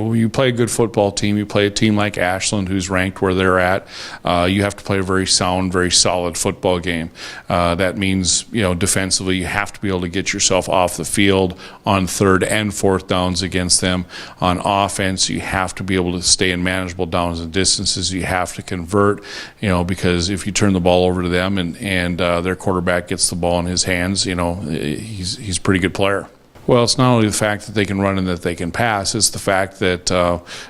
When you play a good football team, you play a team like Ashland who's ranked where they're at, you have to play a very sound, very solid football game. That means, defensively you have to be able to get yourself off the field on third and fourth downs against them. On offense, you have to be able to stay in manageable downs and distances. You have to convert, because if you turn the ball over to them and their quarterback gets the ball in his hands, he's a pretty good player. Well, it's not only the fact that they can run and that they can pass, it's the fact that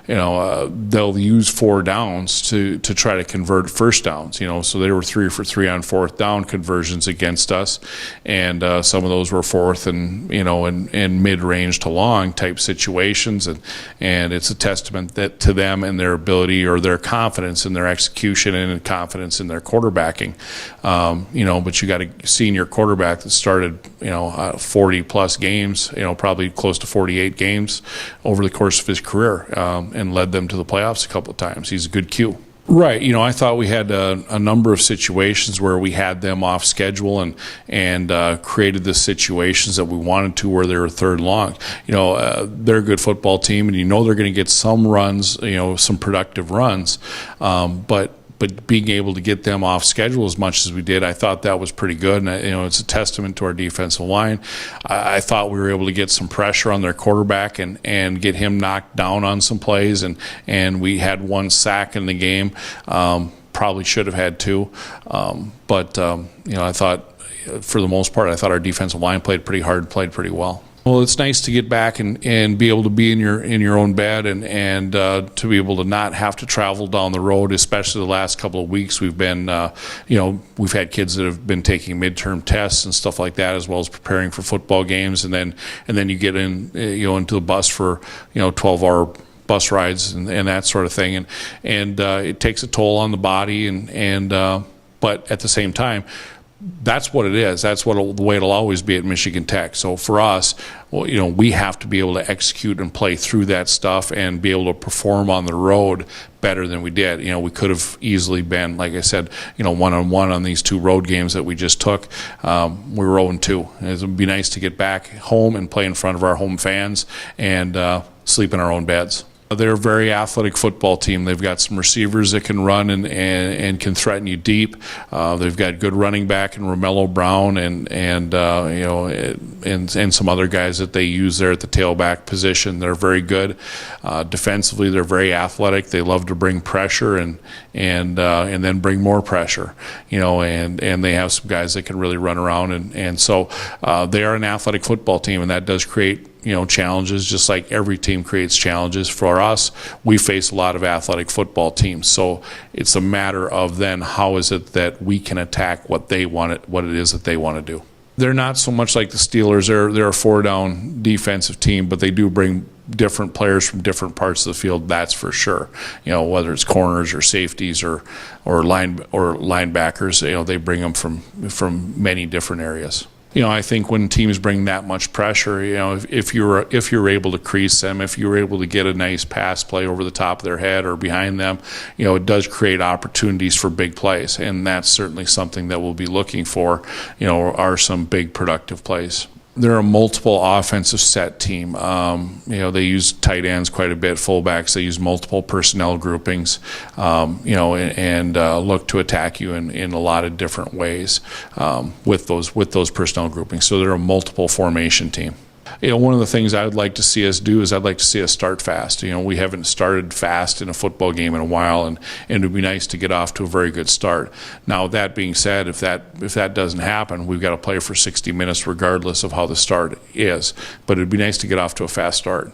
they'll use 4 downs to try to convert first downs. So they were 3 for 3 on fourth down conversions against us, and some of those were fourth and in mid-range to long type situations, and it's a testament to them and their ability or their confidence in their execution and confidence in their quarterbacking. But you got a senior quarterback that started 40 plus games. Probably close to 48 games over the course of his career, and led them to the playoffs a couple of times. He's a good Q. Right. I thought we had a number of situations where we had them off schedule and created the situations that we wanted to where they were third long. They're a good football team, and they're going to get some runs, some productive runs, but being able to get them off schedule as much as we did, I thought that was pretty good. And it's a testament to our defensive line. I thought we were able to get some pressure on their quarterback and get him knocked down on some plays. And we had 1 sack in the game. Probably should have had 2. I thought for the most part, I thought our defensive line played pretty hard, played pretty well. Well, it's nice to get back and be able to be in your own bed and to be able to not have to travel down the road, especially the last couple of weeks. We've been, we've had kids that have been taking midterm tests and stuff like that, as well as preparing for football games, and then you get into the bus for 12-hour bus rides and that sort of thing, and it takes a toll on the body but at the same time, that's what it is. That's the way it'll always be at Michigan Tech. So for us, we have to be able to execute and play through that stuff and be able to perform on the road better than we did. We could have easily been, like I said, 1-on-1 on these 2 road games that we just took. We were 0-2. It would be nice to get back home and play in front of our home fans and sleep in our own beds. They're a very athletic football team. They've got some receivers that can run and can threaten you deep. They've got good running back in Romello Brown and some other guys that they use there at the tailback position. They're very good. Defensively, they're very athletic. They love to bring pressure and then bring more pressure. And they have some guys that can really run around and so they are an athletic football team, and that does create challenges, just like every team creates challenges. For us, we face a lot of athletic football teams, so it's a matter of then how is it that we can attack what it is that they want to do. They're not so much like the Steelers. They're a 4-down defensive team, but they do bring different players from different parts of the field. That's for sure. Whether it's corners or safeties or linebackers, they bring them from many different areas. I think when teams bring that much pressure, if you're able to crease them, if you're able to get a nice pass play over the top of their head or behind them, it does create opportunities for big plays, and that's certainly something that we'll be looking for. Are some big productive plays. They're a multiple offensive set team. They use tight ends quite a bit, fullbacks. They use multiple personnel groupings, and look to attack you in a lot of different ways with those personnel groupings. So they're a multiple formation team. One of the things I would like to see us do is I'd like to see us start fast. We haven't started fast in a football game in a while, and it would be nice to get off to a very good start. Now, that being said, if that doesn't happen, we've got to play for 60 minutes regardless of how the start is. But it'd be nice to get off to a fast start.